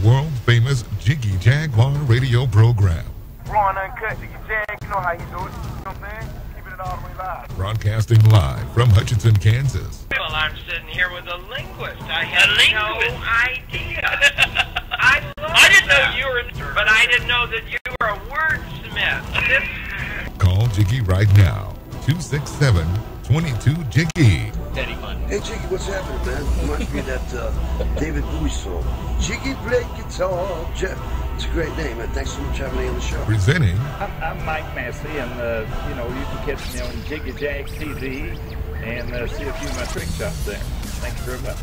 world-famous Jiggy Jaguar radio program. Raw and uncut, Jiggy Jag, you know how he do it. You know what I'm saying? Keeping it all the way live. Broadcasting live from Hutchinson, Kansas. Well, I'm sitting here with a linguist. I had no idea. I didn't know you were, but I didn't know that you were a wordsmith. Call Jiggy right now. 267-22-JIGGY. Teddy Fun. Hey, Jiggy, what's happening, man? Reminds me of that David Bowie song. Jiggy play guitar. Jeff, it's a great name, man. Thanks so much for having me on the show. Presenting I'm Mike Massey, and you can catch me on Jiggy Jag TV and see a few of my trick shots there. Thank you very much.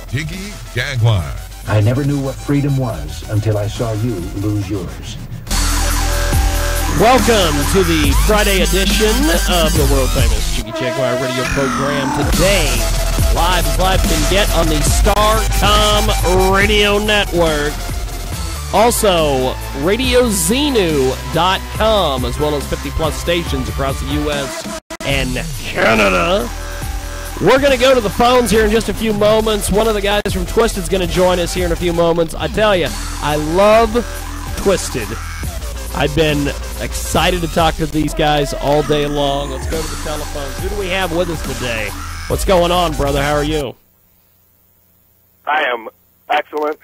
Jiggy Jaguar. I never knew what freedom was until I saw you lose yours. Welcome to the Friday edition of the world-famous Jiggy Jaguar radio program. Today, live as live can get on the Starcom radio network. Also, RadioZenu.com, as well as 50-plus stations across the U.S. and Canada. We're going to go to the phones here in just a few moments. One of the guys from Twisted is going to join us here in a few moments. I tell you, I love Twisted. I've been excited to talk to these guys all day long. Let's go to the telephones. Who do we have with us today? What's going on, brother? How are you? I am excellent.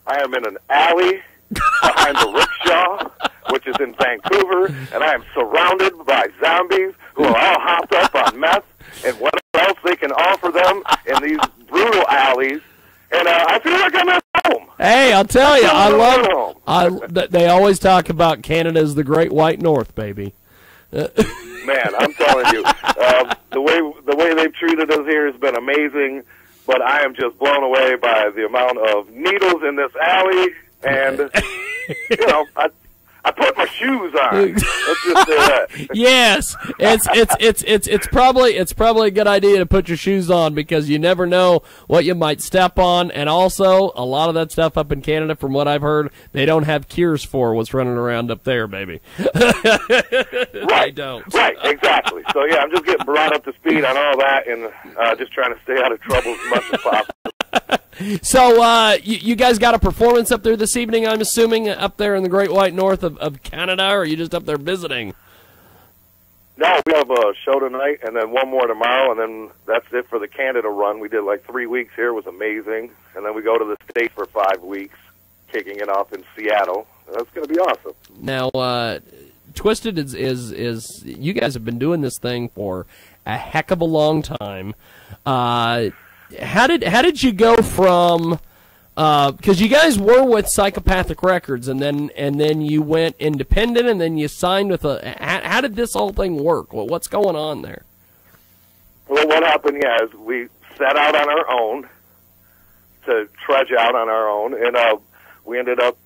I am in an alley behind the rickshaw, which is in Vancouver, and I am surrounded by zombies who are all hopped up on meth and what else they can offer them in these brutal alleys. And I feel like I'm at home. Hey, I'll tell you, they always talk about Canada as the Great White North, baby. Man, I'm telling you, the way they've treated us here has been amazing. But I am just blown away by the amount of needles in this alley, and I put my shoes on. Let's just say that. Yes, it's probably a good idea to put your shoes on because you never know what you might step on, and also a lot of that stuff up in Canada, from what I've heard, they don't have cures for what's running around up there, baby. Right, they don't. Right, exactly. So yeah, I'm just getting brought up to speed on all that, and just trying to stay out of trouble as much as possible. So you guys got a performance up there this evening, I'm assuming, up there in the Great White North of Canada, or are you just up there visiting? No, we have a show tonight, and then one more tomorrow, and then that's it for the Canada run. We did like 3 weeks here. It was amazing. And then we go to the States for 5 weeks, kicking it off in Seattle. That's going to be awesome. Now, Twisted is you guys have been doing this thing for a heck of a long time. How did you go from because you guys were with Psychopathic Records and then you went independent and then you signed with how did this whole thing work? Well, what's going on there? Well, what happened is we set out on our own to trudge out on our own, and we ended up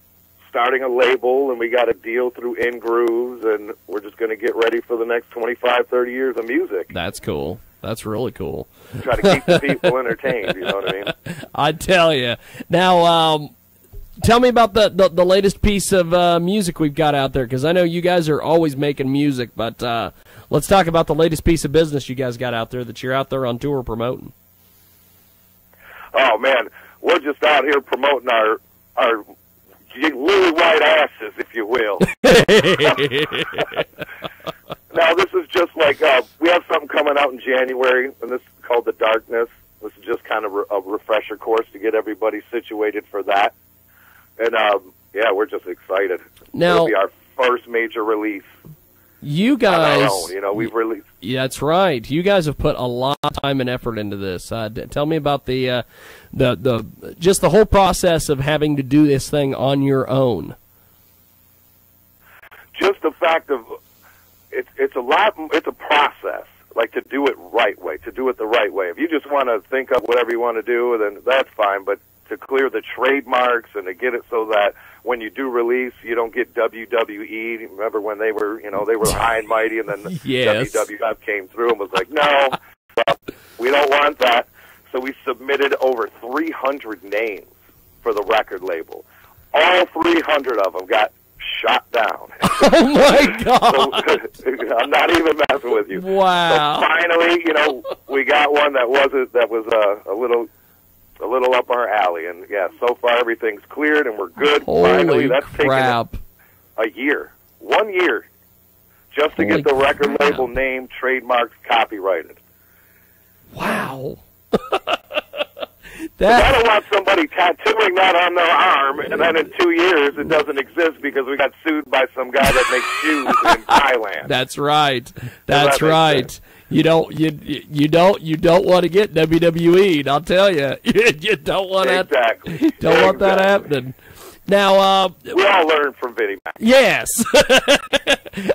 starting a label, and we got a deal through In Grooves, and we're just going to get ready for the next 25, 30 years of music. That's cool. That's really cool. Try to keep the people entertained, you know what I mean? I tell you. Now, tell me about the latest piece of music we've got out there, because I know you guys are always making music, but let's talk about the latest piece of business you guys got out there that you're out there on tour promoting. Oh, man, we're just out here promoting our lily white asses, if you will. Now, this is just like, we have something coming out in January, and this is called The Darkness. This is just kind of a refresher course to get everybody situated for that. And, yeah, we're just excited. Now, it'll be our first major release. You guys, on our own, you know, we've released. Yeah, that's right. You guys have put a lot of time and effort into this. Tell me about the just the whole process of having to do this thing on your own. Just the fact of it's a process, like to do it the right way. If you just want to think of whatever you want to do, then that's fine. But to clear the trademarks and to get it so that when you do release, you don't get WWE. Remember when they were high and mighty, and then the yes. WWF came through and was like, no, we don't want that. So we submitted over 300 names for the record label. All 300 of them got shot down. Oh my God! So, I'm not even messing with you. Wow! So finally, we got one that was a little a little up our alley. And, yeah, so far everything's cleared and we're good. Holy Finally, that's crap. taken a year. 1 year. Just to Holy get the record crap. label name, trademarked, copyrighted. Wow. I don't want somebody tattooing that on their arm, and then in 2 years it doesn't exist because we got sued by some guy that makes shoes in Thailand. That's right. That right. You don't want to get WWE. I'll tell you, you don't want that. Exactly. Don't want that happening. Now, we all learn from Vinnie Mac. yes,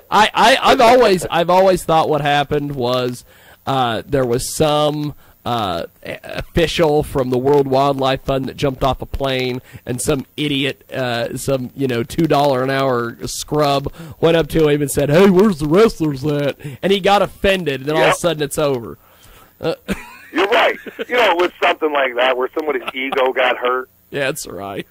I've always thought what happened was there was some official from the World Wildlife Fund that jumped off a plane, and some idiot, some $2 an hour scrub went up to him and said, "Hey, where's the wrestlers at?" And he got offended, and then all of a sudden it's over. You're right. It was something like that where somebody's ego got hurt. Yeah, that's right.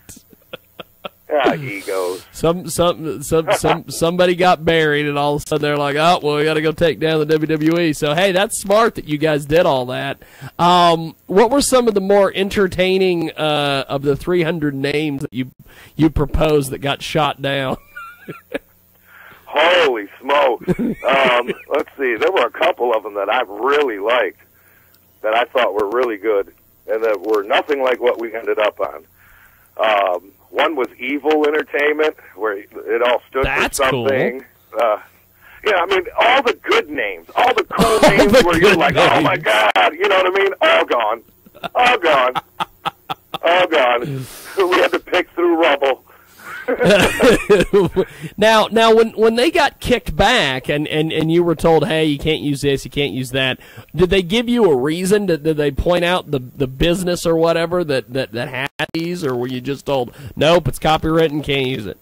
Yeah, egos. Somebody got buried, and all of a sudden they're like, "Oh, well, we got to go take down the WWE." So, hey, that's smart that you guys did all that. What were some of the more entertaining of the 300 names that you proposed that got shot down? Holy smoke! Let's see. There were a couple of them that I really liked, that I thought were really good, and that were nothing like what we ended up on. One was Evil Entertainment, where it all stood That's for something. cool. I mean, all the good names, all the cool names where you're like, oh my God, you know what I mean? All gone. All gone. All gone. We had to pick through rubble. now, when they got kicked back and you were told, hey, you can't use this, you can't use that, did they give you a reason? Did they point out the business or whatever that had these, or were you just told, nope, it's copywritten, can't use it?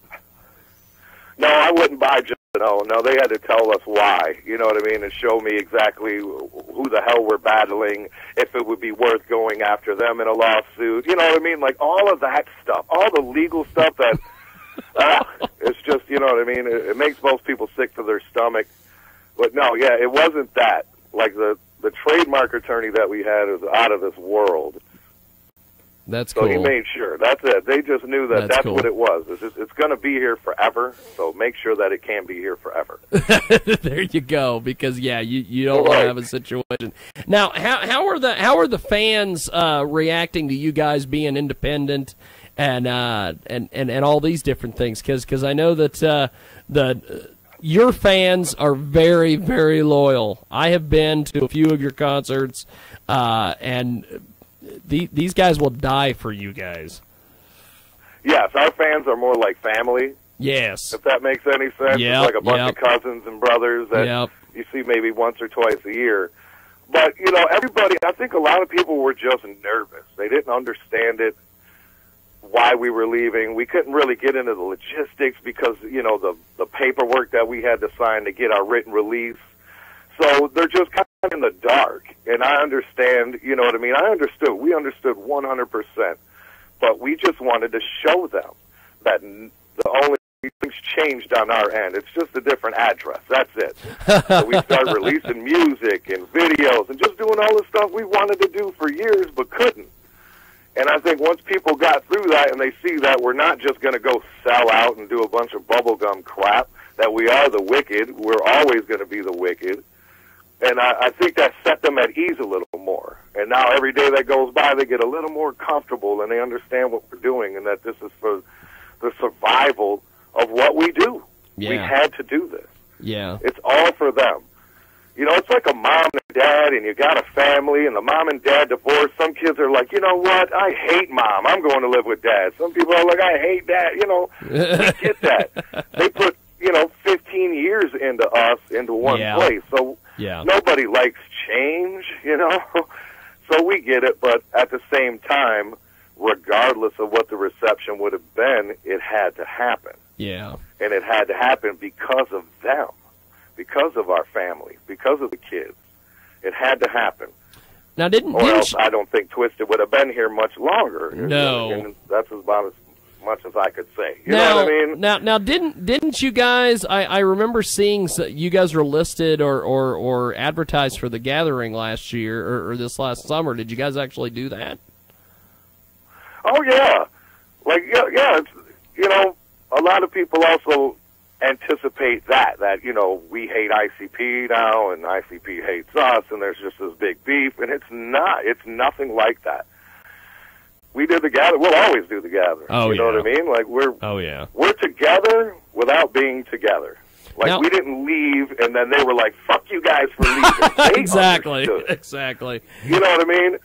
No, I wouldn't buy just no. They had to tell us why, you know what I mean, and show me exactly who the hell we're battling, if it would be worth going after them in a lawsuit, you know what I mean, like all of that stuff, all the legal stuff that it's just, you know what I mean, it makes most people sick to their stomach. But no, yeah, it wasn't that. Like the trademark attorney that we had is out of this world. That's so cool. he made sure. That's it. They just knew that that's cool. what it was. It's going to be here forever, so make sure that it can be here forever. There you go, because, yeah, you don't want to have a situation. Now, how are the fans reacting to you guys being independent and all these different things? Because I know that your fans are very, very loyal. I have been to a few of your concerts, and these guys will die for you guys. Yes, our fans are more like family. Yes. If that makes any sense. Yep, It's like a bunch of cousins and brothers that you see maybe once or twice a year. But, everybody, I think a lot of people were just nervous. They didn't understand it, why we were leaving. We couldn't really get into the logistics because, the paperwork that we had to sign to get our written release. So they're just kind of in the dark. And I understand, you know what I mean? We understood 100%. But we just wanted to show them that the only things changed on our end. It's just a different address. That's it. So we started releasing music and videos and just doing all the stuff we wanted to do for years but couldn't. And I think once people got through that and they see that we're not just going to go sell out and do a bunch of bubblegum crap, that we are the wicked, we're always going to be the wicked. And I think that set them at ease a little more. And now every day that goes by, they get a little more comfortable and they understand what we're doing and that this is for the survival of what we do. Yeah. We had to do this. Yeah. It's all for them. It's like a mom and dad, and you got a family, and the mom and dad divorce. Some kids are like, you know what? I hate mom. I'm going to live with dad. Some people are like, I hate dad. We get that. They put, 15 years into us, into one place. So nobody likes change, So we get it, but at the same time, regardless of what the reception would have been, it had to happen. Yeah. And it had to happen because of them, because of our family, because of the kids. It had to happen. Now, else I don't think Twisted would have been here much longer. No. And that's about as much as I could say. You know what I mean? Now, didn't you guys? I remember seeing you guys were listed or advertised for the Gathering last year or this last summer. Did you guys actually do that? Oh, yeah. Like, yeah, it's, you know, a lot of people also anticipate that, you know, we hate ICP now and ICP hates us and there's just this big beef, and it's not. It's nothing like that. We did the gathering. We'll always do the gathering. Oh, you know what I mean? Like, we're together without being together. Like, now, we didn't leave, and then they were like, fuck you guys for leaving. They exactly. understood. Exactly. You know what I mean?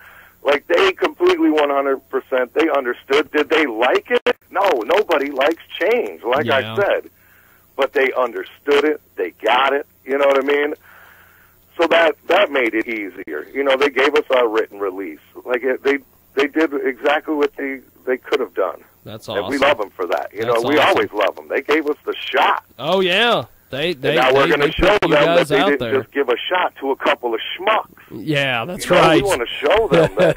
Like, they completely 100%, they understood. Did they like it? No, nobody likes change, like I said. But they understood it. They got it. You know what I mean? So that made it easier. You know, they gave us our written release. Like, they did exactly what they could have done. That's awesome. And we love them for that. You know, we always love them. They gave us the shot. Oh, yeah. Now we're going to show them that they didn't just give a shot to a couple of schmucks. Yeah, that's right. We want to show them that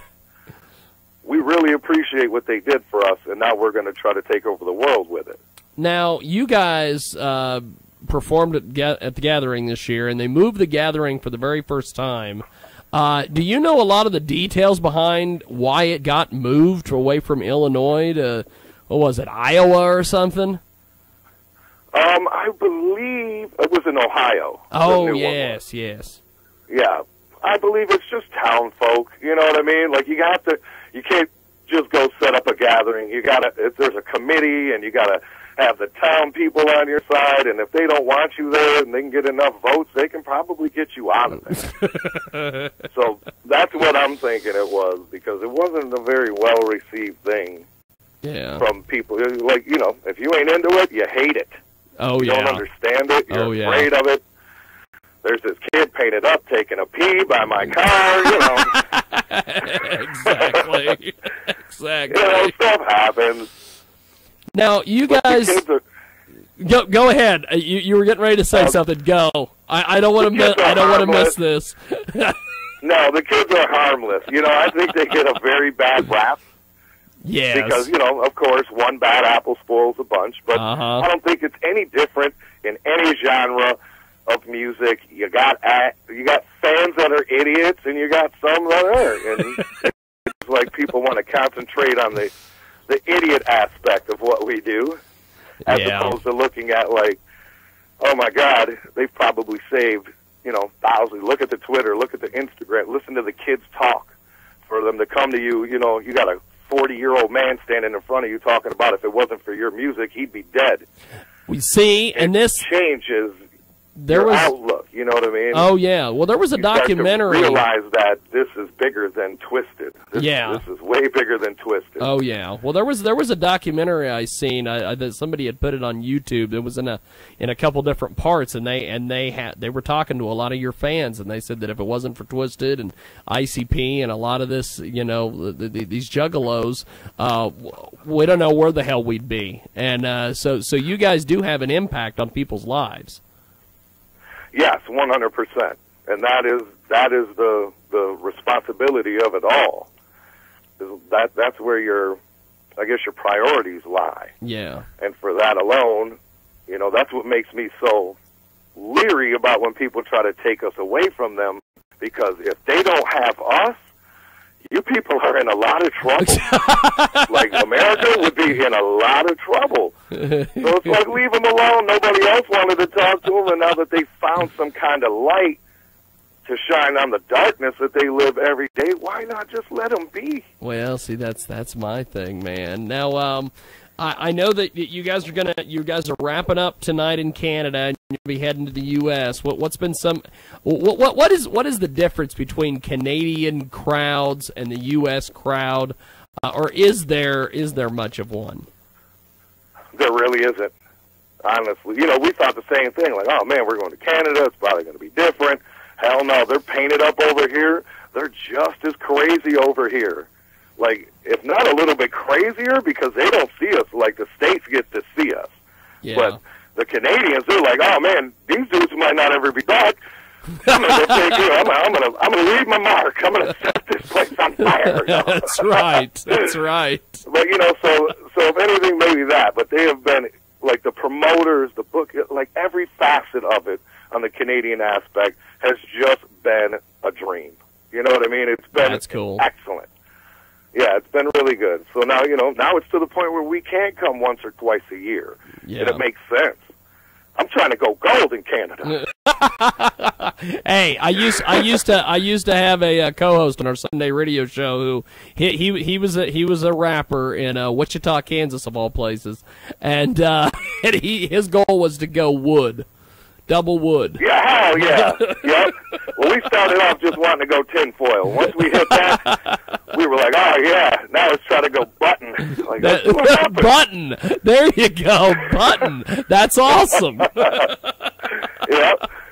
we really appreciate what they did for us, and now we're going to try to take over the world with it. Now, you guys performed at the Gathering this year, and they moved the Gathering for the very first time. Do you know a lot of the details behind why it got moved away from Illinois to, what was it, Iowa or something? I believe it was in Ohio. Oh, yes. Yeah. I believe it's just town folk. You know what I mean? Like, you can't just go set up a gathering. There's a committee, and you gotta have the town people on your side, and if they don't want you there and they can get enough votes, they can probably get you out of there. So that's what I'm thinking it was, because it wasn't a very well-received thing from people. Like, you know, if you ain't into it, you hate it. Oh, you don't understand it. You're afraid of it. There's this kid painted up taking a pee by my car, you know. Exactly. You know, stuff happens. Now, you guys, go ahead. You were getting ready to say something. Go. I don't want to miss. I don't want to miss this. No, the kids are harmless. You know, I think they get a very bad rap. Yes. Because, you know, of course, one bad apple spoils a bunch. But I don't think it's any different in any genre of music. You got fans that are idiots, and you got some that aren't. And it's like people want to concentrate on the idiot aspect of what we do, as opposed to looking at, like, oh my God, they've probably saved, you know, thousands. Look at the Twitter, look at the Instagram, listen to the kids talk. For them to come to you, you know, you got a 40-year-old man standing in front of you talking about if it wasn't for your music, he'd be dead. We see, and this changes your outlook. You know what I mean? Oh yeah. Well, there was a documentary. You realize that this is bigger than Twisted. This is way bigger than Twisted. Oh yeah. Well, there was a documentary I seen that somebody had put it on YouTube. It was in a couple different parts, and they were talking to a lot of your fans, and they said that if it wasn't for Twisted and ICP and a lot of this, you know, these juggalos, we don't know where the hell we'd be. And so you guys do have an impact on people's lives. Yes, 100%, and that is the responsibility of it all. That's where your priorities lie. Yeah. And for that alone, you know, that's what makes me so leery about when people try to take us away from them, because if they don't have us, you people are in a lot of trouble. Like, America would be in a lot of trouble. So it's like, leave them alone. Nobody else wanted to talk to them, and now that they found some kind of light to shine on the darkness that they live every day, why not just let them be? Well, see, that's my thing, man. Now, I know that you guys are wrapping up tonight in Canada, and you'll be heading to the U.S. What is the difference between Canadian crowds and the U.S. crowd, or is there much of one? There really isn't, honestly. You know, we thought the same thing. Like, oh man, we're going to Canada. It's probably going to be different. Hell no, they're painted up over here. They're just as crazy over here. Like, if not a little bit crazier, because they don't see us like the States get to see us. Yeah. But the Canadians, they're like, oh man, these dudes might not ever be back. I'm gonna go take you. I'm gonna leave my mark. I'm gonna set this place on fire. You know? That's right. That's right. But you know, so if anything, maybe that. But they have been, like, the promoters, the book, like every facet of it on the Canadian aspect has just been a dream. You know what I mean? It's been That's cool. Excellent. Yeah, it's been really good. So now, now it's to the point where we can come once or twice a year. Yeah. And it makes sense. I'm trying to go gold in Canada. Hey, I used to have a co-host on our Sunday radio show who he was a rapper in Wichita, Kansas, of all places, and his goal was to go wood. Double wood. Yeah, hell yeah. Yep. Well, we started off just wanting to go tinfoil. Once we hit that, we were like, oh, yeah, now let's try to go button. Like, button. There you go, button. That's awesome. Yep.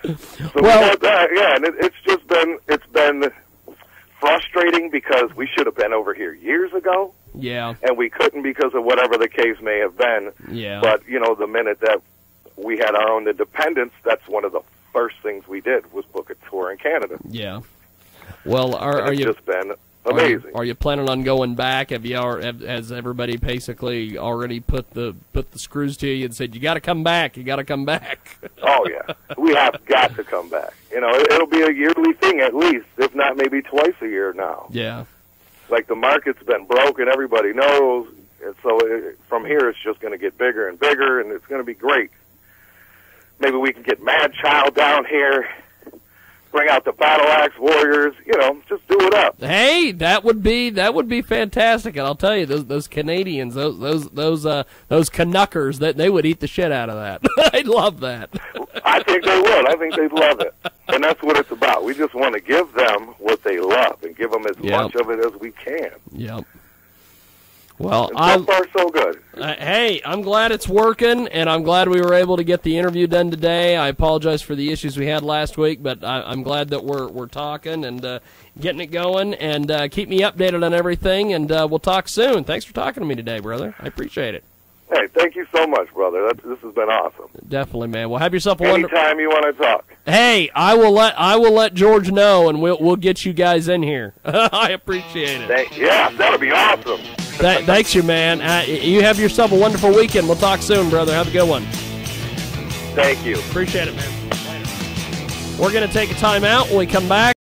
So we got that, yeah, and it's been frustrating because we should have been over here years ago. Yeah. And we couldn't because of whatever the case may have been. Yeah. But, the minute that we had our own independence, that's one of the first things we did was book a tour in Canada. Yeah. Well, it's just been amazing. Are you planning on going back? Has everybody basically already put the screws to you and said you got to come back? You got to come back. Oh yeah, we have got to come back. It'll be a yearly thing at least, if not maybe twice a year now. Yeah. Like the market's been broken, everybody knows, and so from here it's just going to get bigger and bigger, and it's going to be great. Maybe we can get Mad Child down here, bring out the Battle Axe Warriors, just do it up. Hey, that would be fantastic, and I'll tell you, those Canadians, those Canuckers, that they would eat the shit out of that. I'd love that. I think they would. I think they'd love it, and that's what it's about. We just want to give them what they love and give them as much of it as we can. Yep. Well, so far so good. Hey, I'm glad it's working, and I'm glad we were able to get the interview done today. I apologize for the issues we had last week, but I'm glad that we're talking and getting it going. And keep me updated on everything, and we'll talk soon. Thanks for talking to me today, brother. I appreciate it. Hey, thank you so much, brother. This has been awesome. Definitely, man. Well, have yourself a wonderful. Anytime you want to talk. Hey, I will let George know, and we'll get you guys in here. I appreciate it. Yeah, that'll be awesome. Thanks, you man. You have yourself a wonderful weekend. We'll talk soon, brother. Have a good one. Thank you. Appreciate it, man. Later. We're going to take a time out when we come back.